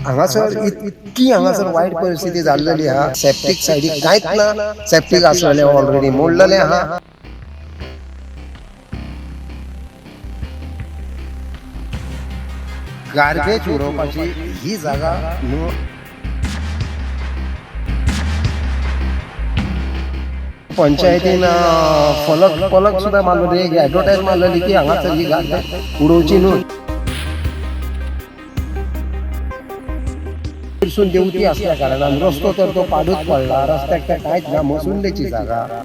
हांगासर इतकी हांगासर वायट परिस्थिती जाल्लेली आहा. सेप्टीक सायडीक कांयच ना. सेप्टीक आसलेले ऑलरेडी मोडलेले आहा. गार्बेज उडोवपाची ही जागा न्हू. पंचायतीन फलक सुद्धा मारलेली, एक ॲडव्हर्टाईज मारलेली की हांगासर ही गार्बेज उडोवची न्हू. वयरसून देवती असल्या कारणान रस्तो तर तो पाडूच पडला. रस्त्याक त्या कांयच ना, मसुंडेची जागा.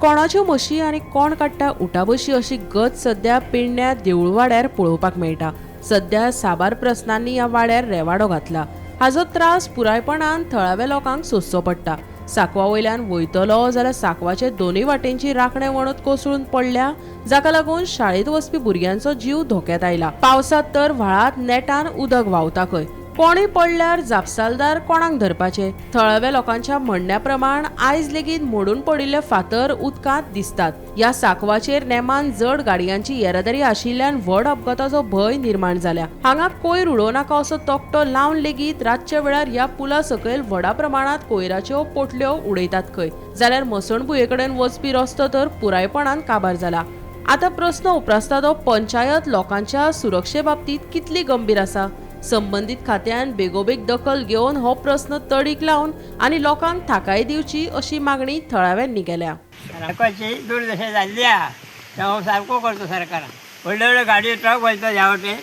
कोणाच्यो म्हशी आनी कोण काडटा उठाबशी अशी गत सध्या पेडण्या देऊळ वाड्यार पळोवपाक मेळटा. सध्या साबार प्रस्नांनी ह्या वाड्यार रेवाडो घातला. हाजो त्रास पुरायपणान थळाव्या लोकांक सोंसचो पडटा. साकवा वयल्यान वयतलो जाल्यार साकवाचे दोनूय वाटेंची राखणे वणत कोसळून पडल्या, जाका लागून शाळेत वचपी भुरग्यांचो जीव धोक्यात आयला. पावसात तर व्हाळात नेटान उदक व्हांवता खंय. कोणी पडल्यार जापसालदार कोणाक धरपाचे? थळाव्या लोकांच्या म्हणण्या प्रमाण आयज लेगीत मोडून पडिल्ले फातर उदकांत दिसतात. ह्या साकवाचेर नेमान जड गाडयांची येरादारी आशिल्ल्यान व्हड अपघाताचो भंय निर्माण जाल्या. हांगा कोयर उडोव नाका असो तोक्टो लावन लेगीत रातच्या वेळार ह्या पुला सकयल व्हडा प्रमाणात कोयराच्यो पोटल्यो उडयतात खंय. जाल्यार मसणभुये कडेन वचपी रस्तो तर पुरायपणान काबार जाला. आता प्रस्न उपरासता तो पंचायत लोकांच्या सुरक्षे बाबतीत कितली गंभीर आसा? संबंधित खात्यान बेगोबेग दखल घेवन हो प्रश्न तडीक लावन आनी लोकांक थाकाय दिवची अशी मागणी थळाव्यांनी केल्या. सारकोची दुर्दशा जाल्ली आहा, तो सारको करतो सरकारान. व्हडल्यो व्हडल्यो गाडयो ट्रक वयता ह्या वटेन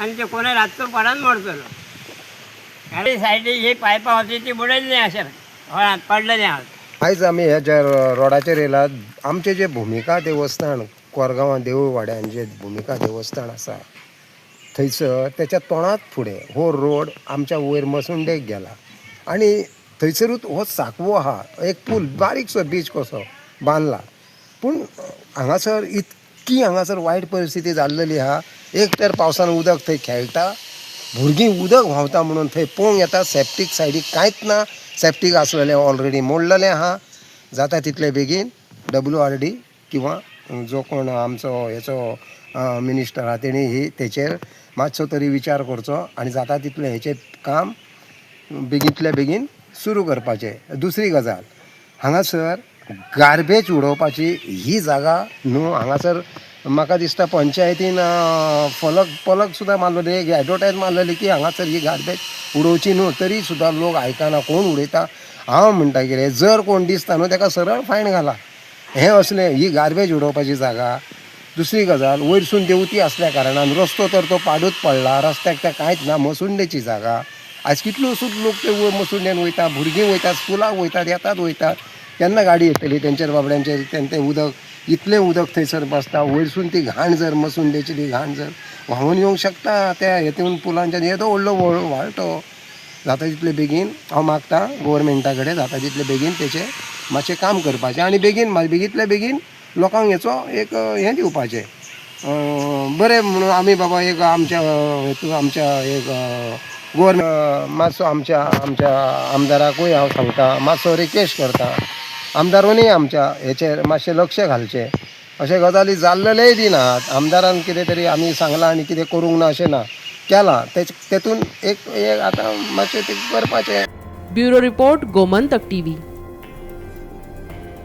आनी ते कोणा रातचो पडान मोडटलो. गाडी सायडीक ही पायपां होती ती बुडयल्ली अशें व्हळांत पडलेलें आहा. आयज आमी ह्या ज्या रोडाचेर येयलात, आमचें जें भुमिका देवस्थान कोरगांवां देऊळ वाड्यान जें भुमिका देवस्थान आसा थंयसर त्याच्या तोंडात फुडें हो रोड आमच्या वयर मसुंडेक गेला आनी थंयसरूच हो साकवो आहा. एक पूल बारीकसो बीच कसो बांदला, पूण हांगासर इतकी हांगासर वायट परिस्थिती जाल्लेली आहा. एक तर पावसान उदक थंय खेळटा, भुरगीं उदक व्हांवता म्हणून थंय पळोवंक येता. सेप्टीक सायडीक कांयच ना. सेप्टीक आसलेले ऑलरेडी मोडलेले आहा. जाता तितले बेगीन WRD किंवा जो कोण आमचो हेचो मिनिस्टर आहा तेणी ही तेचेर मातसो तरी विचार करचो आनी जाता तितलें हेचें काम बेगींतल्या बेगीन सुरू करपाचें. दुसरी गजाल, हांगासर गार्बेज उडोवपाची ही जागा न्हू. हांगासर म्हाका दिसता पंचायतीन फलक सुद्दां मारलेली, एक ॲडव्हर्टायज मारलेली की हांगासर ही गार्बेज उडोवची न्हू. तरी सुद्दां लोक आयकना. कोण उडयता? हांव म्हणटा कितें, जर कोण दिसता न्हू ताका सरळ फायन घाला. हें असलें ही गार्बेज उडोवपाची जागा. दुसरी गजाल, वयरसून देवती असल्या कारणान रस्तो तर तो पाडूच पडला. रस्त्याक त्या कांयच ना, मसुंडेची जागा. आयज कितलो सुद्द लोक ते मसुंडेन वयता, भुरगीं वयतात, स्कुलाक वयतात, येतात वयतात. केन्ना गाडी येतली तेंचेर बाबड्यांचेर? तें उदक इतलें उदक थंयसर बसता. वयरसून ती घाण जर मसुंडेची ती घाण जर व्हांवून येवंक शकता त्या हेतून पुलांच्यान. येदो व्हडलो व्हाळटो. जाता तितले बेगीन हांव मागता गव्हर्मेंटा कडेन जाता तितले बेगीन तेचें मातशें काम करपाचें आनी बेगींतल्या बेगीन लोकांक हेचो एक हें दिवपाचें. बरें म्हणून आमी बाबा एक आमच्या हेतून आमच्या एक मातसो आमच्या आमदाराकूय हांव सांगता, मातसो रिक्वेस्ट करता, आमदारांनी आमच्या हेचेर मातशें लक्ष घालचें. अशे गजाली जाल्लेलेय दिनात. आमदारान कितें तरी आमी सांगलां आनी कितें करूंक ना अशें ना, केलां. तेतून एक आतां मातशें तें करपाचें. Bureau report, Gomantak TV.